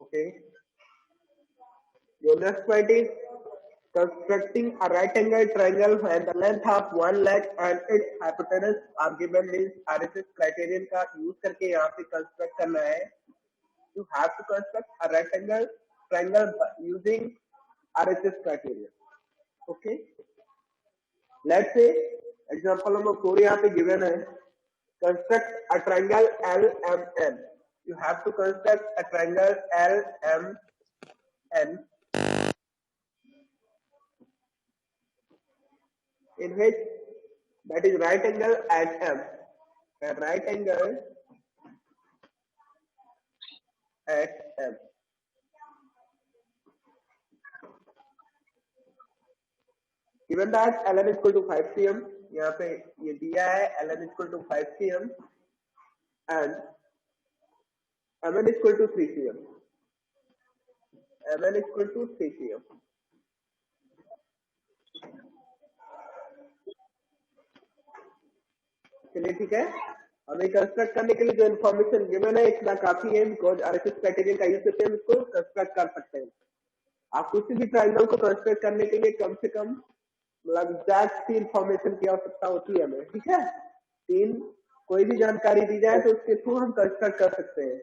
Okay. Your next point is constructing a right angle triangle when the length of one leg and its hypotenuse are given means RHS criterion का use करके यहाँ पे construct करना है. You have to construct a right angle triangle using RHS criterion. Okay. Let's say example number 4 यहाँ पे given है. Construct a triangle LMN. You have to construct a triangle LMN in which that is right angle at M. A right angle at M. Given that ln is equal to 5 cm, यहाँ पे ये दिया है ln is equal to 5 cm and mn is equal to 3 cm. mn is equal to 3 cm. चलिए ठीक है. हमें construct करने के लिए जो इन्फॉर्मेशन गिवन है इतना काफी है, बिकॉज आरएचएस क्राइटेरियन का यूज करके हम इसको कंस्ट्रक्ट कर सकते हैं. आप किसी भी ट्रायंगल को कंस्ट्रक्ट करने के लिए कम से कम मतलब एग्जैक्ट सी इन्फॉर्मेशन की आवश्यकता होती है हमें. ठीक है. तीन कोई भी जानकारी दी जाए तो उसके थ्रू हम कंस्ट्रक्ट कर सकते हैं.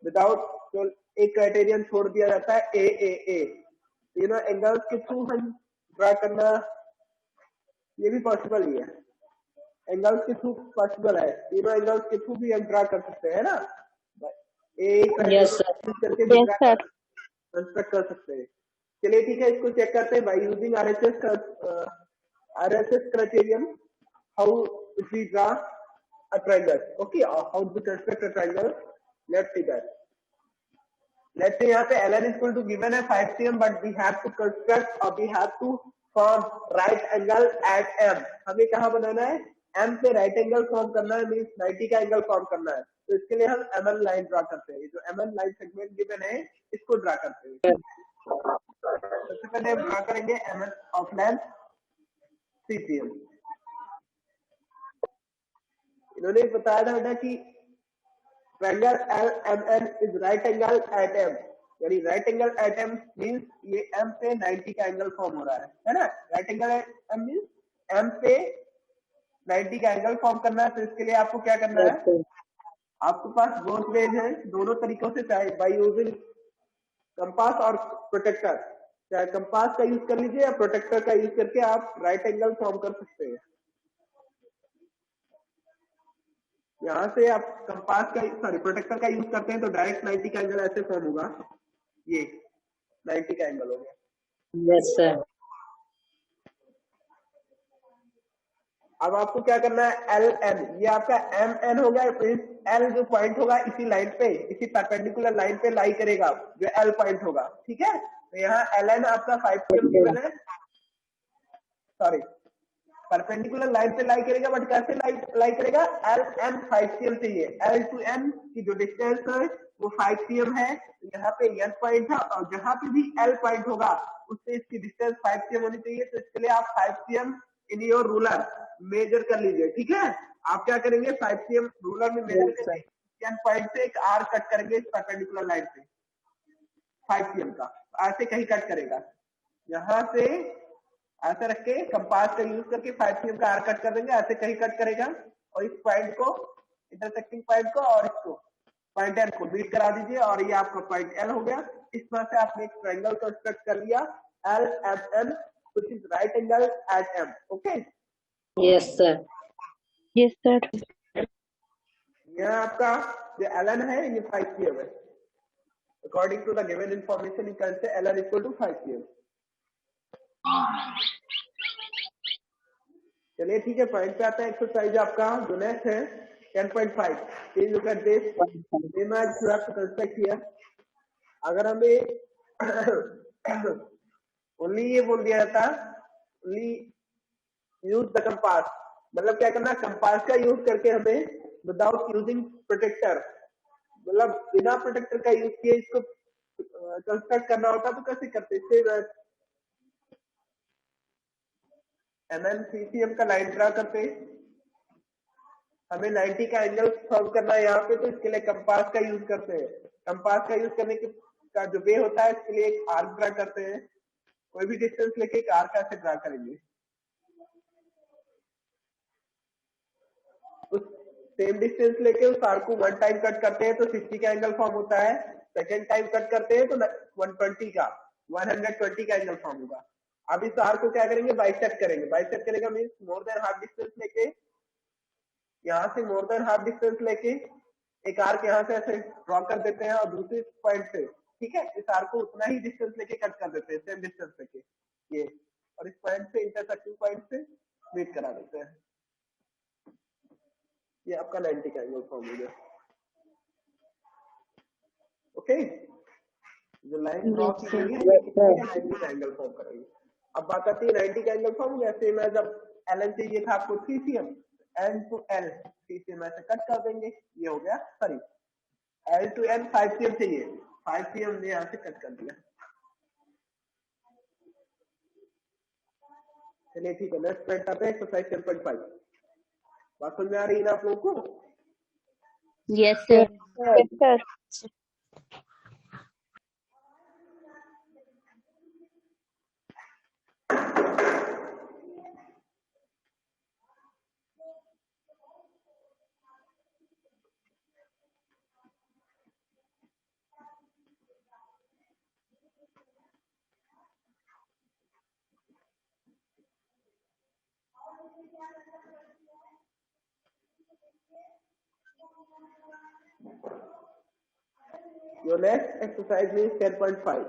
विदाउट तो एक क्राइटेरियन छोड़ दिया जाता है ए. तीनों एंगल्स के थ्रू हम ड्रा करना ये भी पॉसिबल ही है. एंगल्स के थ्रू पॉसिबल है. तीनों एंगल्स के थ्रू भी हम ड्रा कर सकते हैं ना. करके कंस्ट्रक्ट कर सकते हैं. चलिए ठीक है, इसको चेक करते हैं by using RHS criterion how we draw a triangle. Okay, how to construct a triangle? Let's see that. Let's say यहाँ पे ln is equal to given है 5 cm, but we have to construct or we have to form right angle at M. हमें कहाँ बनाना है? M पे right angle form करना है, means 90 का एंगल फॉर्म करना है. तो इसके लिए हम MN लाइन ड्रा करते हैं. जो MN लाइन सेगमेंट गिवन है इसको ड्रा करते हैं. सबसे पहले हम ड्रा करेंगे MN ऑफ लेंथ 3 cm. इन्होंने बताया था बेटा कि triangle LMN is right angle at M. यानी right angle at M means ये M पे 90 का एंगल फॉर्म हो रहा है ना. Right angle at M means M पे 90 का एंगल फॉर्म करना है. तो इसके लिए आपको क्या करना है, आपके पास बोथ वेज है. दोनों तरीकों से चाहे बाय यूजिंग कंपास और प्रोटेक्टर, चाहे कंपास का यूज कर लीजिए या प्रोटेक्टर का यूज करके आप राइट एंगल फॉर्म कर सकते हैं. यहाँ से आप कंपास का प्रोटेक्टर का यूज करते हैं तो डायरेक्ट 90 का एंगल ऐसे फॉर्म होगा. ये 90 का एंगल हो गया. Yes sir. अब आपको क्या करना है, एल एन, ये आपका एम एन हो गया. एल जो पॉइंट होगा इसी लाइन पे, इसी परपेंडिकुलर लाइन पे लाई करेगा जो एल पॉइंट होगा. ठीक है. तो यहाँ एल एन आपका 5 cm है. सॉरी, परपेंडिकुलर लाइन पे लाई करेगा, बट कैसे लाई करेगा, एल एन 5 cm चाहिए. एल टू एन की जो डिस्टेंस है वो 5 cm है. यहाँ पे एन पॉइंट है और जहां पे भी एल पॉइंट होगा उससे इसकी डिस्टेंस 5 cm होनी चाहिए. तो इसके लिए आप 5 cm in your ruler measure कर लीजिए. ठीक है. आप क्या करेंगे, 5 cm रूलर में मेजर करके एन पॉइंट से एक आर कट करेंगे इस परपेंडिकुलर लाइन पे 5 cm का. ऐसे कहीं कट करेगा, यहाँ से ऐसे रख के कंपास का यूज करके 5 cm का आर कट कर देंगे. ऐसे कहीं कट करेगा और इस पॉइंट को, इंटरसेक्टिंग पॉइंट को और इसको पॉइंट एल को मीट करा दीजिए और ये आपका पॉइंट एल हो गया. इस तरह से आपने एक ट्रायंगल कंस्ट्रक्ट कर लिया L M N which is right angle at M. Okay. Yes sir. Yes sir. यहाँ आपका जो एल है ये 5 cm है. According to the given information you can say L N equal to 5 cm. चलिए ठीक है, पॉइंट पे आता है. एक्सरसाइज आपका जो नेक्स्ट है 10.5. Please look at this. Image you have to construct here. अगर हमें ओनली ये बोल दिया जाता ओनली यूज द कंपास, मतलब क्या करना, कंपास का यूज करके हमें विदाउट यूजिंग प्रोटेक्टर, मतलब बिना प्रोटेक्टर का यूज किए इसको कंस्ट्रक्ट करना होता तो कैसे करते. इससे MN 3 cm का लाइन ड्रा करते. हमें 90 का एंगल फॉर्म करना है यहाँ पे, तो इसके लिए कंपास का यूज करते हैं. कंपास का यूज इसका जो वे होता है इसके लिए एक आर्क ड्रा करते हैं, कोई भी डिस्टेंस लेके एक आर्क ऐसे ड्रा करेंगे। उस सेम डिस्टेंस लेके उस आर्क को 1 टाइम कट करते हैं तो 60 का एंगल फॉर्म होता है, सेकेंड टाइम कट करते हैं तो 120 का एंगल फॉर्म होगा। अब इस आर्क को क्या करेंगे, बाइसेक्ट करेंगे। बाइसेक्ट करेगा means more than half distance लेके, यहाँ से मोर देन हाफ डिस्टेंस लेके एक आर्क यहाँ से ऐसे ड्रॉ कर देते हैं और दूसरे पॉइंट से, ठीक है, इस आर्क को उतना ही डिस्टेंस लेके कट कर देते हैं, सेम डिस्टेंस लेके ये, और इस पॉइंट से इंटरसेक्टिंग पॉइंट से मीट करा देते हैं। ये आपका 90 का एंगल फॉर्म हो गया। ओके, जो लाइन ड्रॉ की गई है 90 का एंगल फॉर्म करेंगे। अब बात आती है 90 का एंगल फॉर्म हो गया। सेम है, जब एल चाहिए था आपको 3 cm, N to L 3 cm ऐसे कट कर देंगे, ये हो गया। Sorry, L to N 5 cm चाहिए, 5 cm ने यहाँ से कट कर दिया। चलिए ठीक है, नेक्स्ट पॉइंट आते हैं एक्सरसाइज 10.5। बात समझ में आ रही है ना आप लोगों को? Yes, sir. Yes, sir. Your next exercise is 10.5.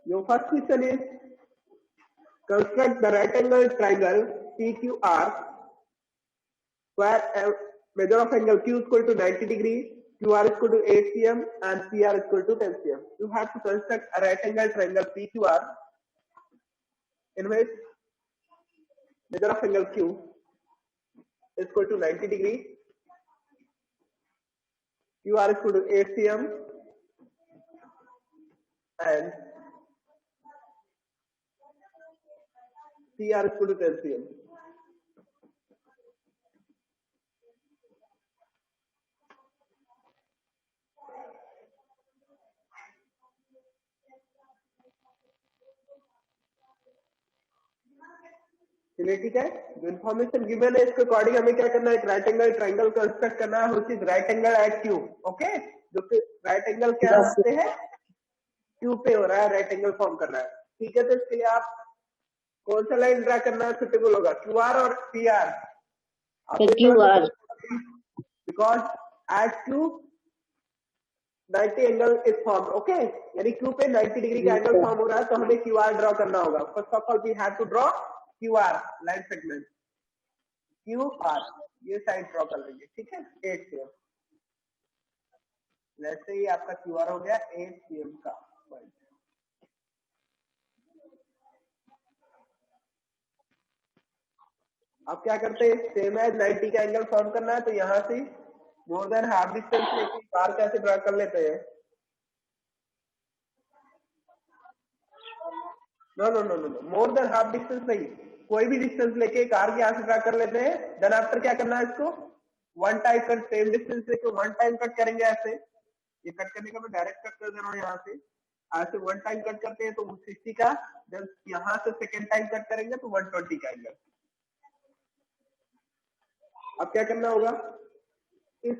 Your first question is construct the right angle triangle PQR where measure of angle Q is equal to 90 degree, QR is equal to 8 cm and CR is equal to 10 cm. You have to construct a right angle triangle PQR in which measure of angle Q is equal to 90 degree, QR is equal to 8 cm and CR is equal to 10 cm. चलिए ठीक है, जो information given है इसके according हमें क्या करना है, एक राइट एंगल ट्रायंगल कंस्ट्रक्ट करना है which is right angle at Q. Okay, जो कि राइट एंगल क्या होते हैं, क्यू पे हो रहा है, राइट एंगल फॉर्म करना है। ठीक है, तो इसके लिए आप कौन सा लाइन ड्रा करना है सुटेबल होगा, क्यूआर और PR? QR, because at Q 90 angle is form. Okay, यानी क्यू पे 90 डिग्री का एंगल फॉर्म हो रहा है, तो हमें क्यूआर ड्रॉ करना होगा। First of all we have to draw QR line segment, QR ये साइड ड्रॉ कर लेंगे। ठीक है, 8 cm, जैसे ही आपका QR हो गया 8 cm का पॉइंट। अब क्या करते हैं, सेम है 90 का एंगल फॉर्म करना है, तो यहाँ से मोर देन हाफ डिस्टेंस लेके कार कैसे ड्रा कर लेते हैं। No no no no, more than half distance नहीं, कोई भी डिस्टेंस लेके कार के यहाँ से ड्रा कर लेते हैं। देन आफ्टर क्या करना है, इसको 1 टाइम कट, सेम डिस्टेंस लेके 1 टाइम कट करेंगे ऐसे। ये कट करने का मैं डायरेक्ट कट कर दे रहा हूँ, यहाँ से ऐसे 1 टाइम कट करते हैं तो 60 का, जब यहाँ से सेकेंड टाइम कट करेंगे तो 120 का एंगल। अब क्या करना होगा, इस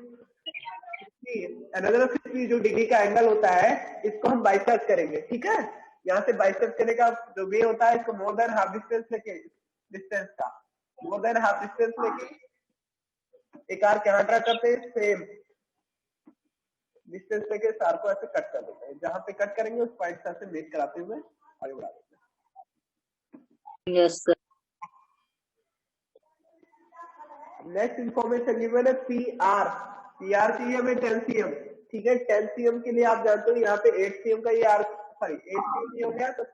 अनदर 60 जो डिग्री का एंगल होता है इसको हम बाइसेक्ट करेंगे। ठीक है, यहाँ से बाइसेक्ट करने का जो वे होता है, इसको मोर देन हाफ डिस्टेंस लेके, डिस्टेंस का मोर देन हाफ डिस्टेंस लेके एक आर्क यहाँ ड्रा करते हैं, सेम डिस्टेंस लेके इस आर्क को ऐसे कट कर देते हैं। जहां पे कट करेंगे उस पॉइंट से मेट कराते हुए आगे बढ़ा देते हैं। Yes sir. Next information given है पीआर। पीआर चाहिए हमें 10 cm। ठीक है, 10 cm के लिए आप जानते हो यहाँ पे 8 cm का ये आर्क, सॉरी 8 cm हो गया, तो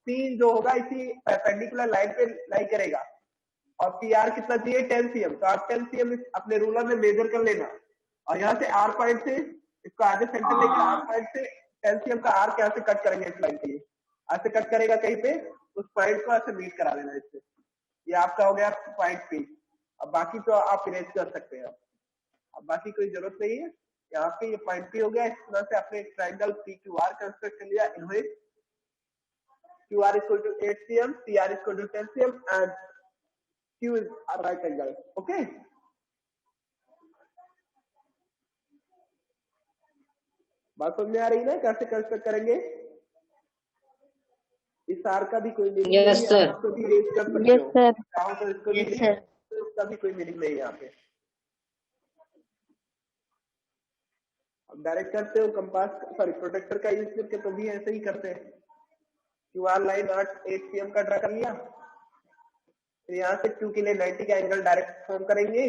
P जो होगा इसी परपेंडिकुलर लाइन पे लाई करेगा, और पीआर कितना चाहिए 10 cm। तो आप 10 cm अपने रूलर में मेजर कर लेना, और यहाँ से आर पॉइंट से इसको आगे सेंटर लेकर आर पॉइंट से 10 cm का आर्क यहाँ से कट करेंगे इस लाइन के लिए। ऐसे कट करेगा कहीं पे, उस पॉइंट को ऐसे मीट करा देना इससे। ये आपका हो गया पॉइंट पी। अब बाकी तो आप इरेज कर सकते हैं, अब बाकी कोई जरूरत नहीं है। यहाँ पे ये पॉइंट पी हो गया। इस तरह से आपने एक triangle P Q R construct कर लिया। इन्हें Q R equal to 8 cm, C R equal to 10 cm and Q is a right angle. Okay, बात समझ में आ रही है ना कैसे कंस्ट्रक्ट करेंगे? इस आर का भी कोई मीनिंग Yes, नहीं है, sir. आप इसको भी रेज कर सकते Yes, हो, sir. चाहो तो इसको भी Yes, sir. तो उसका भी कोई मीनिंग नहीं है यहाँ पे। अब डायरेक्ट करते हो कंपास सॉरी प्रोटेक्टर का यूज करके तो भी ऐसे ही करते हैं। क्यू आर लाइन 8 cm का ड्रा कर लिया, फिर यहाँ से क्यू के लिए 90 का एंगल डायरेक्ट फॉर्म करेंगे।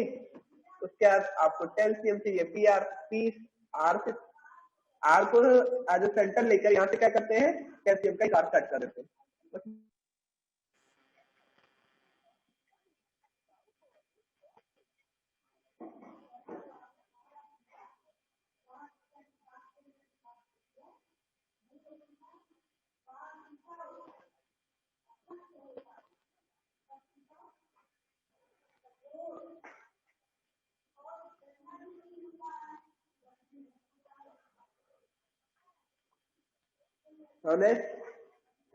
उसके बाद आपको 10 cm चाहिए पी आर, पी आर से आर को एज ए सेंटर लेकर यहाँ से क्या करते हैं 10 cm का एक आर्क कट कर देते हैं।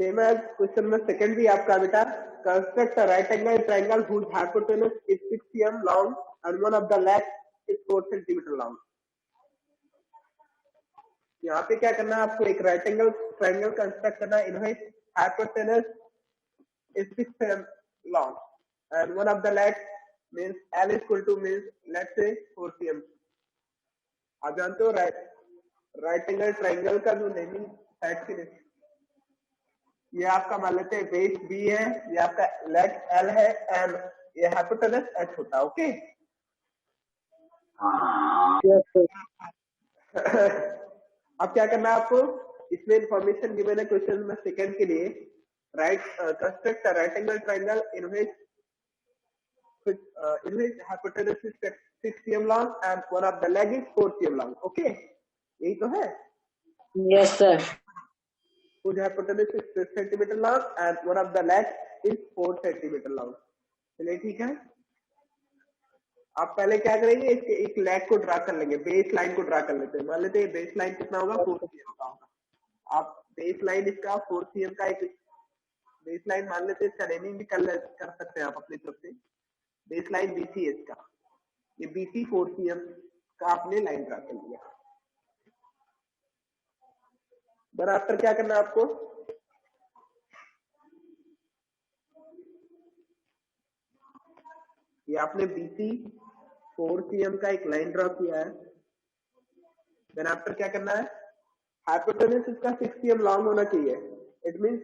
सेम एज क्वेश्चन में सेकंड भी आपका बेटा, construct a right angle triangle whose hypotenuse is 6 cm long and one of the legs is 4 cm long। यहाँ पे क्या करना है आपको, एक राइट एंगल ट्रायंगल कंस्ट्रक्ट करना है। इन्हें hypotenuse is 6 cm long and one of the legs means L is equal to means let's say 4 cm। आप जानते हो राइट एंगल ट्रायंगल का जो नेमिंग साइड के लिए, ये आपका मान लेते हैं बेस बी है, ये आपका लेग एल है एंड ये हाइपोटेनस एच होता है। Okay, Yes, sir. अब क्या करना है आपको, इसमें इंफॉर्मेशन गिवन है क्वेश्चन में सेकंड के लिए। Right construct right angle triangle in which hypotenuse is 6 cm long and one of the leg is 4 cm long। Okay, यही तो है। Yes, sir. whose hypotenuse is 6 cm long and one of the leg is 4 cm long। चलिए ठीक है, आप पहले क्या करेंगे, इसके एक लेग को ड्रा कर लेंगे, बेस लाइन को ड्रा कर लेते हैं। मान लेते हैं बेस लाइन कितना होगा 4 cm का होगा। आप बेस लाइन इसका 4 cm का एक बेस लाइन मान लेते हैं, इसका नेमिंग भी कर सकते हैं आप अपनी तरफ से। बेस लाइन बीसी है इसका, ये बीसी 4 cm का आपने लाइन ड्रा कर लिया। बराबर क्या करना है आपको, ये आपने बीसी 4 cm का एक लाइन ड्रा किया है। देन आफ्टर क्या करना है, हाइपोटेनस इसका 6 cm लॉन्ग होना चाहिए। इट मींस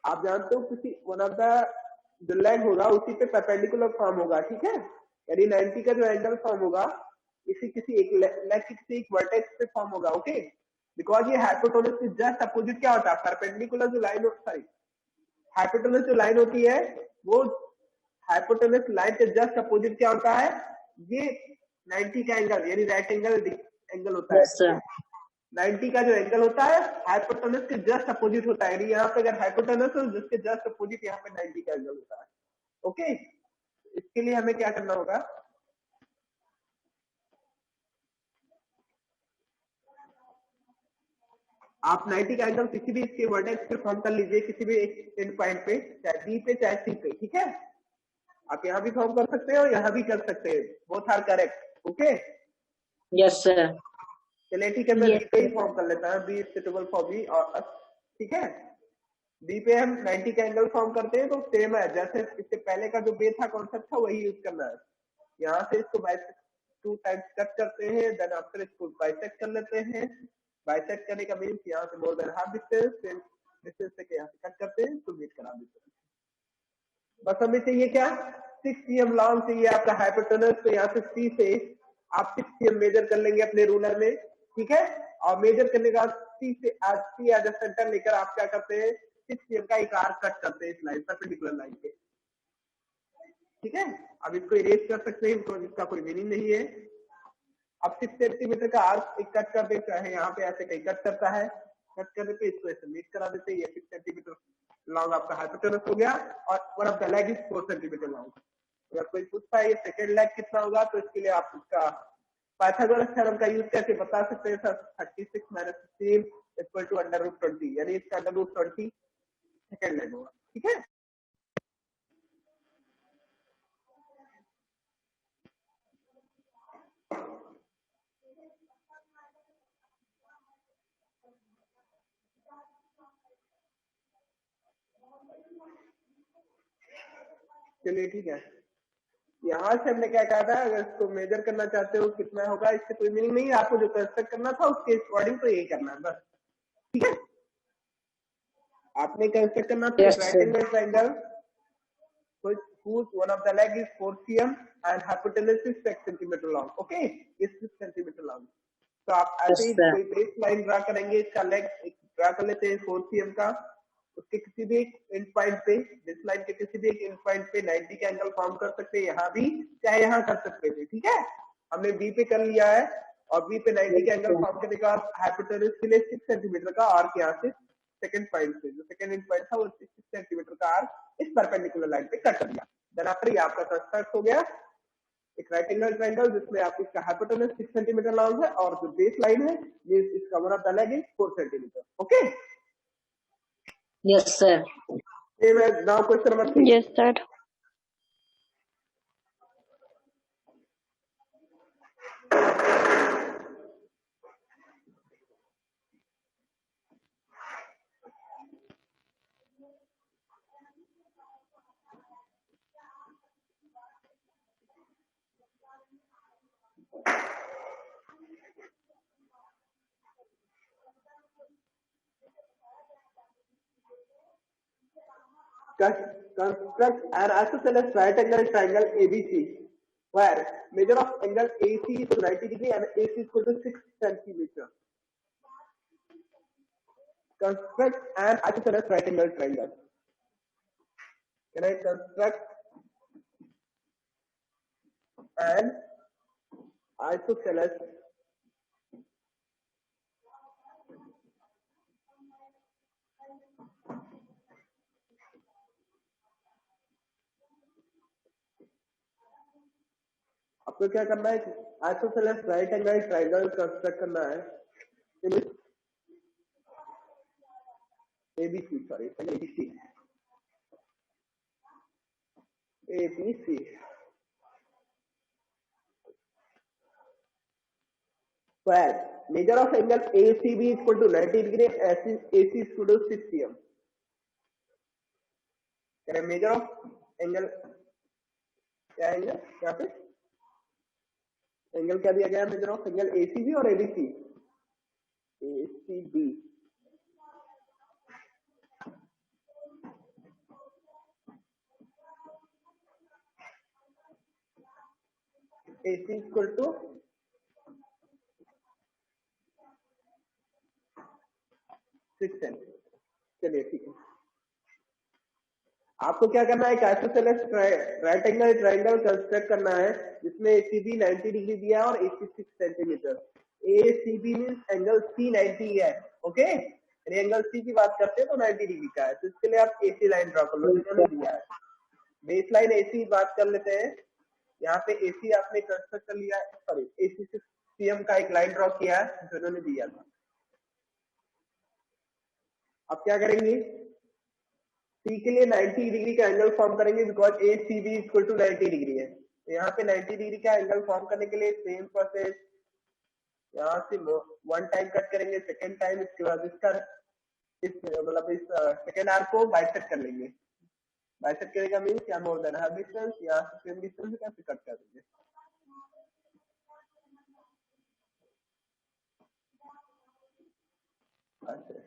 आप जानते हो किसी वन ऑफ द जो लेग होगा उसी पे परपेंडिकुलर फॉर्म होगा, ठीक है। यानी 90 का जो एंगल फॉर्म होगा इसी किसी एक लेग के किसी एक वर्टेक्स पे फॉर्म होगा। ओके, बिकॉज ये हाइपोटेनस के जस्ट अपोजिट क्या होता है, परपेंडिकुलर जो लाइन सॉरी हाइपोटेनस जो लाइन होती है वो हाइपोटेनस लाइन के जस्ट अपोजिट क्या होता है, ये 90 का एंगल यानी राइट एंगल होता है। Yes, sir. 90 का जो एंगल होता है हाइपोटेनस के जस्ट अपोजिट होता है। यानी यहाँ पे अगर हाइपोटेनस हो जिसके जस्ट अपोजिट यहाँ पे 90 का एंगल होता है। ओके, इसके लिए हमें क्या करना होगा, आप 90 का एंगल किसी भी इसके वर्टेक्स पे फॉर्म कर लीजिए, किसी भी एक एंड पॉइंट पे, चाहे डी पे चाहे सी पे, ठीक है। आप यहाँ भी फॉर्म कर सकते हो, यहाँ भी कर सकते हैं, both are correct. Okay, Yes, sir. चलिए ठीक है, मैं Yes, बी पे ही फॉर्म कर लेता हूँ, बी सुटेबल फॉर बी और ठीक है। बी पे हम 90 का एंगल फॉर्म करते हैं तो सेम है जैसे इससे पहले का जो बे था कॉन्सेप्ट था वही यूज करना है। यहाँ से इसको टू टाइम्स कट करते हैं, देन आफ्टर इसको बाइसेक्ट कर लेते हैं। बाइसेक्ट करने का मीन्स यहाँ से more than half distance, distance से यहाँ से कट करते हैं तो मीट करा देते हैं। बस हमें चाहिए क्या, 6 cm लॉन्ग चाहिए आपका हाइपोटेनस। तो यहाँ से सी से आप 6 cm मेजर कर लेंगे अपने रूलर में, ठीक है। और मेजर करने के बाद सी एज अ सेंटर लेकर आप क्या करते हैं 6 cm का एक आर्क कट करते हैं इस लाइन परपेंडिकुलर लाइन पे, ठीक है। अब इसको इरेज कर सकते हैं बिकॉज इसका कोई मीनिंग नहीं है। अब 6 सेंटीमीटर का आर्क एक कट कर देता है, यहाँ पे ऐसे कहीं कट करता है, कट करने पे इसको ऐसे मीट करा देते हैं, ये 6 सेंटीमीटर लॉन्ग आपका हाइपोटेनस हो गया और one of the leg is 4 centimetre long. अगर कोई पूछता है ये सेकंड लेग कितना होगा तो इसके लिए आप इसका पाइथागोरस थ्योरम का यूज करके बता सकते हैं सर 36 माइनस 16 इक्वल टू √20, यानी इसका √20 सेकंड लेग होगा। ठीक है, चलिए ठीक है। यहाँ से हमने क्या कहा था, अगर इसको मेजर करना चाहते हो कितना होगा इससे कोई मीनिंग नहीं है, आपको जो कंस्ट्रक्ट करना था उसके अकॉर्डिंग तो यही करना है बस। ठीक है, आपने कंस्ट्रक्ट करना था Yes, right sir. Angle triangle whose one of the leg is 4 cm and hypotenuse is 6 centimeter long. Okay, is 6 centimeter long. तो आप ऐसे ही Yes, sir. कोई बेस लाइन ड्रा करेंगे, इसका लेग ड्रा कर लेते हैं 4 cm का, उसके किसी भी एक एंड पॉइंट पे, बेस लाइन के किसी भी एक एंड पॉइंट पे 90 का एंगल फॉर्म कर सकते हैं, यहाँ भी चाहे यहाँ कर सकते थे। ठीक है, हमने बी पे कर लिया है और बी पे 90 का एंगल फॉर्म करने का हाइपोटेनस के लिए 6 सेंटीमीटर का आर्क यहाँ से सेकंड पॉइंट से, जो सेकंड एंड पॉइंट था वो 6 सेंटीमीटर का आर्क इस परपेंडिकुलर लाइन पे कट कर दिया। देन आफ्टर ये आपका कंस्ट्रक्ट हो गया एक राइट एंगल ट्रायंगल जिसमें आप इसका हाइपोटेनस 6 सेंटीमीटर लॉन्ग है और जो बेस लाइन है ये इसका one of the leg is 4 centimetre. Okay, Yes, sir. Now question number 3। Yes, sir. Construct an isosceles right angle triangle ABC where measure of angle AC is 90 degree and AC is equal to 6 centimeter. Construct an isosceles right angle triangle. Can I construct an isosceles आपको क्या करना है, isosceles right angle triangle construct करना है ABC, sorry ABC ABC where measure of angle ACB is equal to 90 degree and AC is equal to 6 cm. क्या measure of angle क्या है यहाँ पे, एंगल क्या दिया गया है, मेजर ऑफ एंगल एसीबी और ABC, ACB AC equal to 6 cm। चलिए ठीक है, आपको क्या करना है, isosceles right angle triangle construct करना है जिसमें ACB 90 डिग्री दिया है और AC 6 centimetre. ACB means angle C 90 है। ओके, यानी एंगल C की बात करते हैं तो 90 डिग्री का है, तो इसके लिए आप AC लाइन ड्रॉ कर लो, इन्होंने दिया है। बेस लाइन AC बात कर लेते हैं, यहाँ पे AC आपने कंस्ट्रक्ट कर लिया है, सॉरी AC 6 cm का एक लाइन ड्रॉ किया है जो इन्होंने दिया था। अब क्या करेंगे, C के लिए 90 डिग्री का एंगल फॉर्म करेंगे because ACB equal to 90 degree है, तो यहाँ पे 90 डिग्री का एंगल फॉर्म करने के लिए सेम प्रोसेस, यहाँ से वन टाइम कट करेंगे, सेकेंड टाइम इसके बाद इसका इस मतलब इस सेकेंड आर्क को बाइसेक्ट कर लेंगे। बाइसेक्ट करेगा मीन्स यहाँ मोर देन हाफ डिस्टेंस, यहाँ से सेम डिस्टेंस कैसे कट कर देंगे। अच्छा,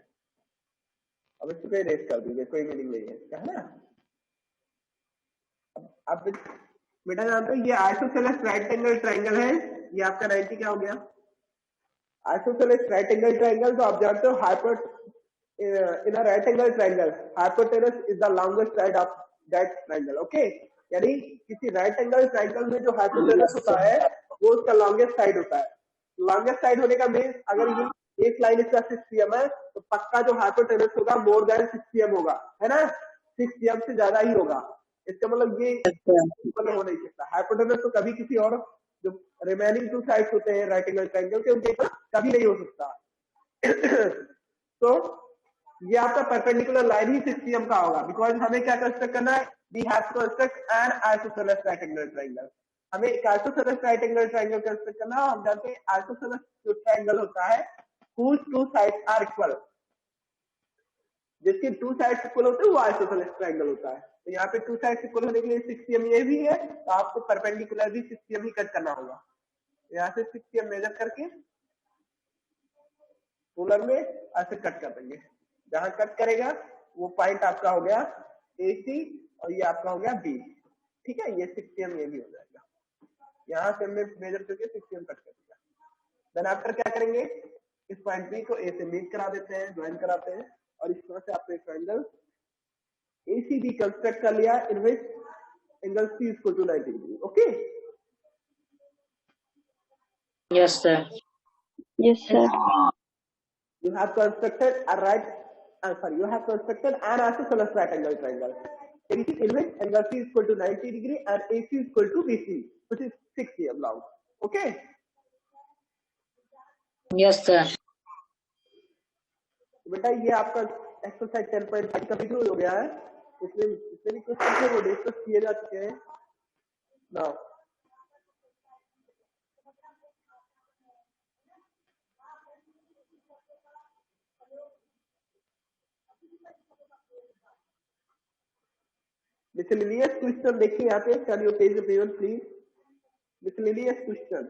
अब इसको रेस कर दीजिए, कोई मीनिंग नहीं है, क्या है ना। अब बेटा जानते हो ये आइसोसेलेस राइट एंगल ट्रायंगल है, ये आपका 90 क्या हो गया, आइसोसेलेस राइट एंगल ट्रायंगल। तो आप जानते हो in a right angle triangle hypotenuse is the longest side of that triangle. Okay, यानी किसी राइट एंगल ट्रायंगल में जो हाइपोटेनस होता है वो उसका लॉन्गेस्ट साइड होता है। लॉन्गेस्ट साइड होने का मीन्स अगर ये एक लाइन इसका 6 cm है, तो पक्का जो हाइपोटेनस होगा मोर देन 6 cm होगा, है ना, 6 cm से ज्यादा ही होगा। इसका मतलब ये इक्वल हो नहीं सकता। हाइपोटेनस तो कभी किसी और जो रिमेनिंग 2 साइड्स होते हैं राइट एंगल ट्रायंगल के, उनके कभी नहीं हो सकता। तो ये आपका परपेंडिकुलर लाइन ही 6 cm का होगा, बिकॉज हमें क्या कंस्ट्रक्ट करना है, we have to construct an isosceles right angle triangle. हमें एक isosceles right angle triangle construct करना है। हम जानते हैं आइसोसेलेस जो ट्रायंगल होता है whose two sides are equal, जिसके 2 साइड्स इक्वल होते हैं वो आइसोसेलेस ट्रायंगल होता है। तो यहाँ पे 2 साइड्स इक्वल होने के लिए 6 cm ये भी है, तो आपको परपेंडिकुलर भी 6 cm ही कट करना होगा। यहाँ से 6 cm मेजर करके पोलर में ऐसे कट कर देंगे। जहां कट करेगा वो पॉइंट आपका हो गया AC और ये आपका हो गया B, ठीक है। ये 6 cm ये भी हो जाएगा। यहाँ से हमने मेजर करके 6 cm कट कर दिया। देन आफ्टर क्या करेंगे, इस पॉइंट B को A से मीट करा देते हैं, ज्वाइन कराते हैं, और इस तरह से आपने ट्रायंगल ACB कंस्ट्रक्ट कर लिया in which angle C equal to 90 डिग्री। Okay, Yes, sir. Yes, sir. you have constructed you have constructed an isosceles right angle triangle in which angle C is equal to 90 degree and AC is equal to BC, which is 6 cm long. Okay. Yes, sir. बेटा ये आपका exercise 10.5 का video हो गया है, इसमें भी कुछ चीजें वो डिस्कस किए जा चुके हैं ना। Miscellaneous question देखिए यहाँ पे, can you page everyone please? Miscellaneous question.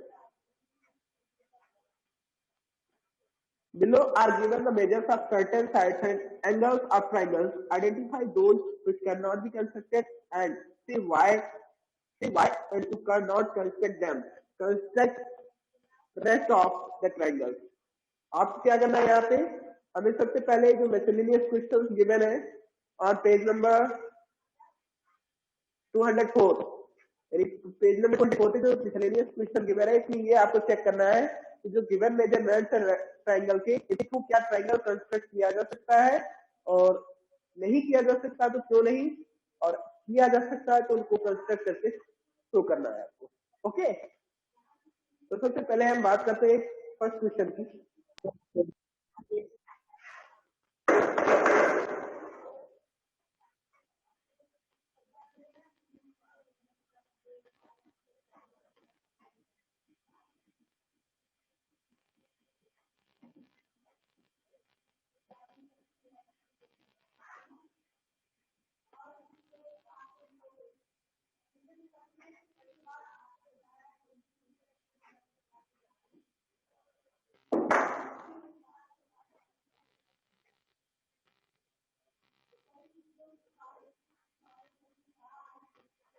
Below are given the measures of certain sides and angles of triangles. Identify those which cannot be constructed and see why and you cannot construct them. Construct rest of the triangles. आप क्या करना है यहाँ पे, हमें सबसे पहले जो miscellaneous questions given है और पेज नंबर 204, यानी पेज नंबर 24 जो मिसलेनियस क्वेश्चन गिवन है, इसमें ये आपको चेक करना है कि जो गिवन मेजरमेंट्स है ट्रायंगल के, इसको क्या ट्रायंगल कंस्ट्रक्ट किया जा सकता है और नहीं किया जा सकता तो क्यों नहीं, और किया जा सकता है तो उनको कंस्ट्रक्ट करके शो करना है आपको। ओके, तो सबसे पहले हम बात करते हैं फर्स्ट क्वेश्चन की।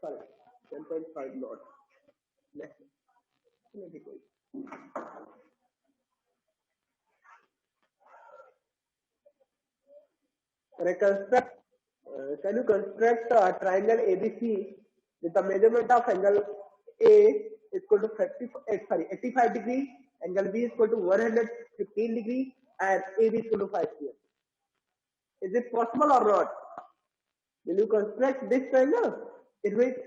Sorry, 10.5 not. Next. Can you construct a triangle ABC with the measurement of angle A is equal to 85 degree, angle B is equal to 115 degree, and AB is equal to 5 cm. Is it possible or not? Will you construct this triangle? In which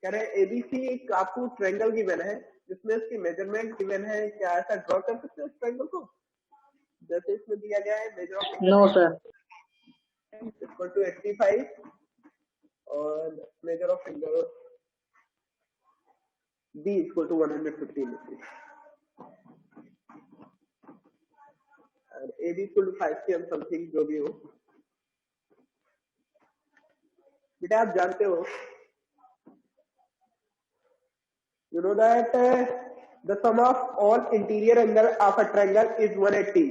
कह रहे ABC एक आपको triangle given है जिसमें उसकी measurement given है, क्या ऐसा ड्रॉ कर सकते हैं उस ट्रायंगल को जैसे इसमें दिया गया है? Measure of No, sir. Equal to 85 और measure of angle B equal to 115 degree और AB equal to 5 cm something जो भी हो। बेटा आप जानते हो, you know that the sum of all interior angle of a triangle is 180.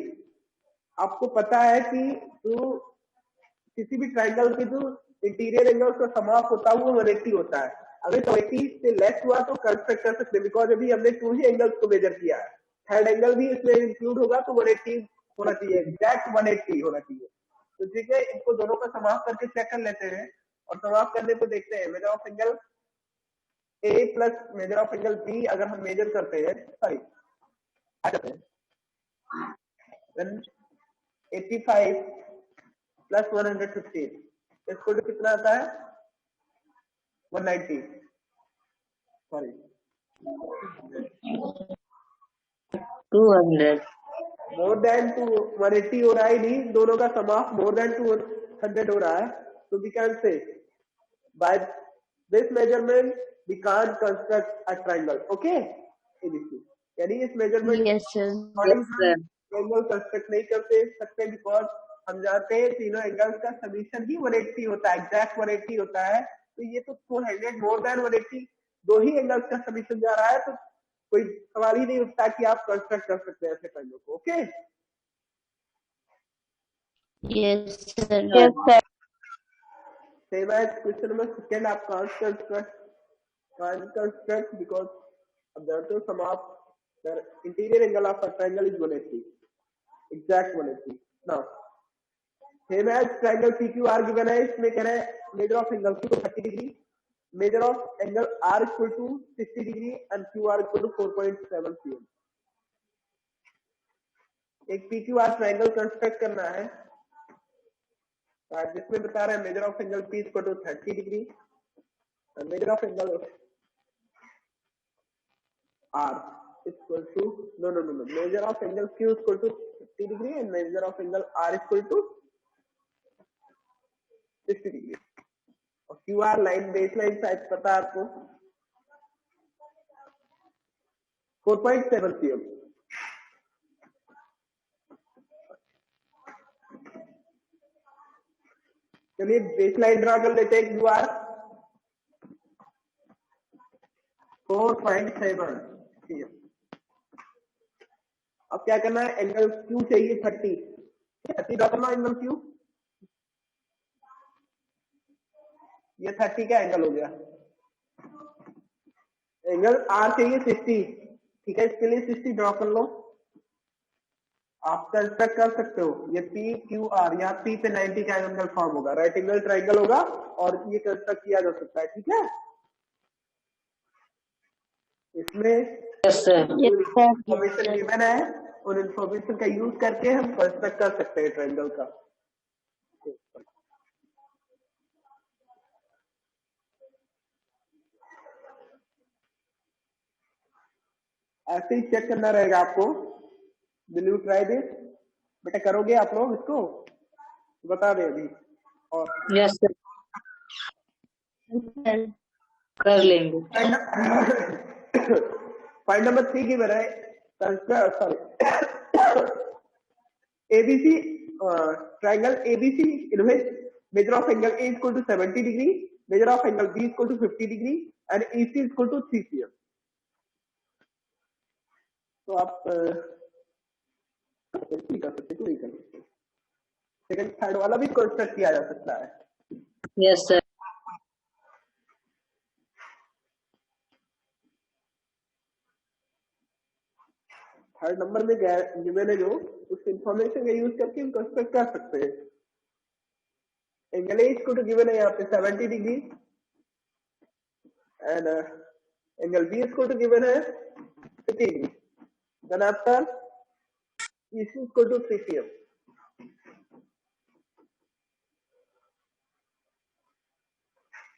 आपको पता है कि जो किसी भी ट्रायंगल के जो इंटीरियर एंगल का सम ऑफ होता है वो 180 होता है। अगर 180 से लेस हुआ तो कंस्ट्रक्ट कर सकते हैं, बिकॉज अभी हमने 2 ही एंगल्स को मेजर किया है, थर्ड एंगल भी इसमें इंक्लूड होगा तो 180 होना चाहिए, एग्जैक्ट 180 होना चाहिए। तो ठीक है, इनको दोनों का सम ऑफ करके चेक कर लेते हैं और सम ऑफ करने को देखते हैं। Measure of angle A plus major of angle B अगर हम मेजर करते हैं, 185 प्लस 115 इसको तो कितना आता है 190 सॉरी 200. मोर देन 180 हो रहा है नहीं दोनों का सम ऑफ मोर देन 200 हो रहा है तो we can say by this measurement we can't construct a triangle okay यानी इस measurement Yes, sir. Yes, sir. Triangle construct नहीं करते सकते बिकॉज हम जानते हैं तीनों एंगल्स का समीशन ही 180 होता है एग्जैक्ट 180 होता है तो ये तो 400 मोर देन 180 दो ही एंगल्स का समीशन जा रहा है तो कोई सवाल ही नहीं उठता कि आप कंस्ट्रक्ट कर सकते हैं ऐसे ट्रायंगल को okay Yes, sir. Yes, sir. Same as question number second आप can't construct because observe sum of the interior angle of a triangle is 180 exact 180 now same as triangle PQR given है इसमें कह रहे हैं measure of angle Q 30 degree measure of angle R equal to 60 degree and QR equal to 4.7 cm एक PQR triangle construct करना है जिसमें बता रहे हैं measure of angle P equal to 30 degree measure of angle R equal to no measure of angle Q equal to 50 degree and measure of angle R equal to 60 degree और QR line base line size पता है आपको 4.7 cm चलिए base line draw कर लेते हैं QR 4.7 cm अब क्या करना है एंगल Q चाहिए 30 ड्रा करना एंगल Q ये 30 का एंगल हो गया एंगल R चाहिए 60 ठीक है इसके लिए 60 ड्रॉ कर लो आप कंस्ट्रक्ट कर सकते हो ये PQR यहाँ P पे 90 का एंगल फॉर्म होगा राइट एंगल ट्रायंगल होगा और ये कंस्ट्रक्ट किया जा सकता है ठीक है इसमें Yes, sir. इंफॉर्मेशन गिवन है उन इंफॉर्मेशन का यूज करके हम कंस्ट्रक्ट कर सकते हैं ट्रायंगल का ऐसे ही चेक करना रहेगा आपको विल यू ट्राई दिस बेटा करोगे आप लोग इसको बता दें अभी और Yes, sir. कर लेंगे. पॉइंट नंबर 3 की बना है sorry ABC triangle ABC in which measure of angle A is equal to 70 degree, measure of angle B is equal to 50 degree, and EC is equal to 3 cm. तो आप नहीं कर सकते क्यों नहीं कर सकते सेकंड थर्ड वाला भी कंस्ट्रक्ट किया जा सकता है Yes, sir. थर्ड नंबर में गिवन है जो उस इंफॉर्मेशन का यूज करके हम कंस्ट्रक्ट कर सकते हैं angle A equal to given है यहाँ पे 70 डिग्री एंड angle B equal to given है 50 degree then after EC equal to 3 cm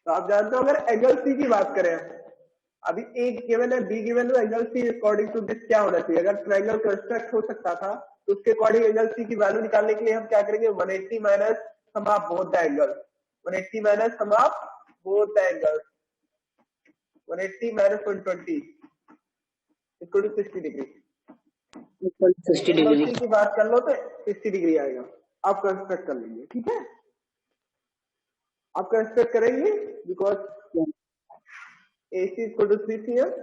तो आप जानते हो अगर एंगल सी की बात करें अभी ए गिवन है बी गिवन है angle C according to this क्या होना चाहिए अगर ट्रायंगल कंस्ट्रक्ट हो सकता था तो उसके अकॉर्डिंग एंगल सी की वैल्यू निकालने के लिए हम क्या करेंगे 180 minus sum of both the angles 180 minus sum of both the angles 180 minus 120 equal to 60 degree Equal to 60 angle degree. C की बात कर लो तो 60 डिग्री आएगा आप कंस्ट्रक्ट कर लेंगे ठीक है आप कंस्ट्रक्ट करेंगे because AC equal to 3 cm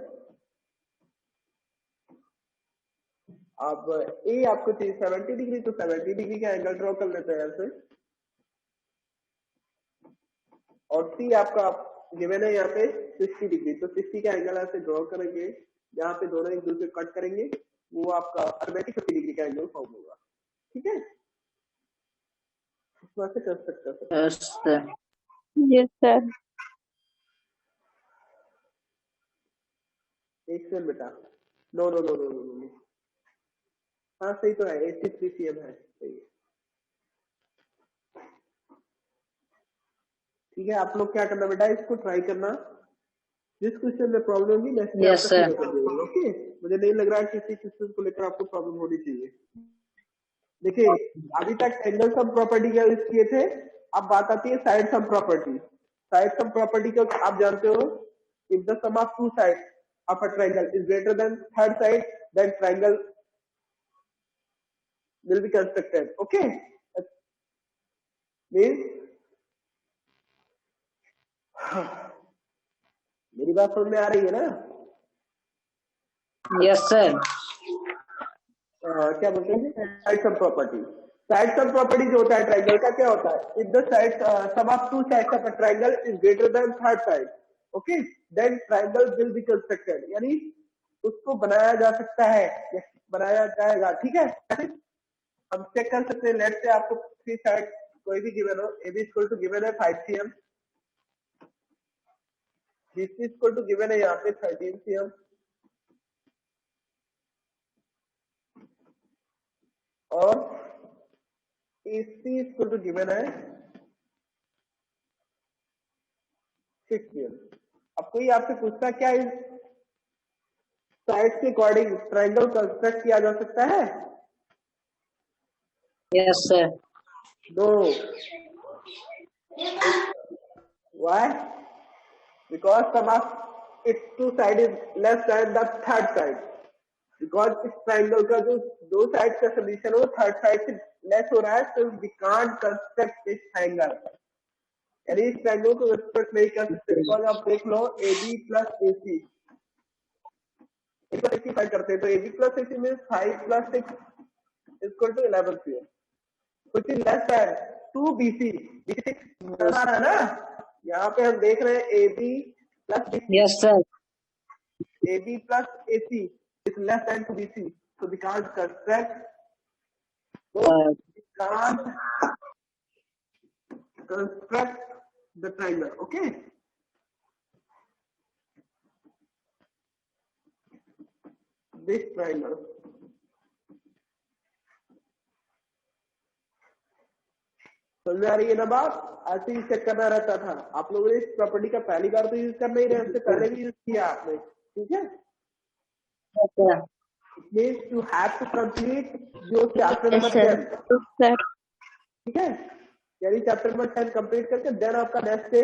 अब ए आपको चाहिए 70 डिग्री तो 70 डिग्री का एंगल ड्रॉ कर लेते हैं ऐसे और सी आपका गिवन है यहाँ पे 60 डिग्री तो 60 का एंगल ऐसे ड्रॉ करेंगे यहाँ पे दोनों एक दूसरे कट करेंगे वो आपका ऑटोमेटिक 50 डिग्री का एंगल फॉर्म होगा ठीक है इस बात से कंस्ट्रक्ट कर सकते Yes, sir. Yes, sir. एक सेकंड बेटा no no no no no no हाँ सही तो है, 83 cm है, सही है। ठीक है, आप लोग क्या करना बेटा, इसको ट्राई करना, जिस क्वेश्चन में प्रॉब्लम होगी नेक्स्ट में Yes, आपका sir. क्लियर कर देंगे। ओके, मुझे नहीं लग रहा है किसी क्वेश्चन को लेकर आपको प्रॉब्लम होनी चाहिए। देखिए अभी तक एंगल सम प्रॉपर्टी का यूज किए थे, अब बात आती है side sum property. Side sum property को आप जानते हो, if the sum of two side of a triangle is greater than third side, then triangle will be constructed. Okay, means मेरी बात समझ में आ रही है ना? Yes, sir. क्या बोलते हैं, side sum property. Side sum property जो होता है ट्रायंगल का, क्या होता है, if the side sum of two sides of a triangle is greater than third side, okay, then triangle will be constructed, यानी उसको बनाया जा सकता है या बनाया जाएगा। ठीक है, हम चेक कर सकते हैं। लेट्स से आपको थ्री साइड कोई भी गिवन हो, A B equal to given है 5 cm, B C equal to given है यहाँ पे 13 cm, और AC इक्वल टू गिवन है 6 cm। अब कोई आपसे पूछता क्या इस साइड के अकॉर्डिंग ट्रायंगल कंस्ट्रक्ट किया जा सकता है? Yes, sir. No. Why? Because sum of its two side is less than the third side, because इस ट्रायंगल का जो दो साइड का सोल्यूशन है वो थर्ड साइड से लेस हो रहा है, so we can't construct this triangle, यानी इस ट्रायंगल को कंस्ट्रक्ट नहीं कर सकते। बिकॉज आप देख लो AB प्लस AC, इसको सिम्प्लीफाई करते हैं तो AB plus AC means 5 plus 6 equal to 11 cm, which is less than 2BC। BC 6 बना रहा है ना, यहाँ पे हम देख रहे हैं AB plus Yes, sir. AB plus AC is less than 2BC, so we can't construct, so we can't construct the triangle. Okay, this triangle, समझ में आ रही है ना बात? ऐसे ही चेक करना रहता था। आप लोगों ने इस प्रॉपर्टी का पहली बार तो यूज कर नहीं रहे, उससे पहले भी यूज किया आपने। ठीक है, Yes, sir. Means you have to complete जो chapter Yes, number sir. 10। Yes, sir. ठीक है, यानी चैप्टर नंबर 10 कंप्लीट करके देन आपका next day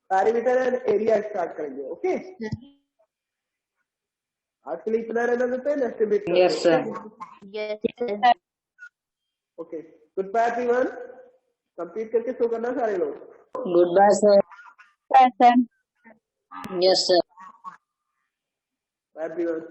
parameter and area start करेंगे। ओके, आज के लिए इतना रहना देते हैं, next day Yes, sir. Yes, sir. Okay, good bye everyone. Complete करके शो करना सारे लोग। Goodbye, sir. Yes, sir. Yes, sir. Bye everyone.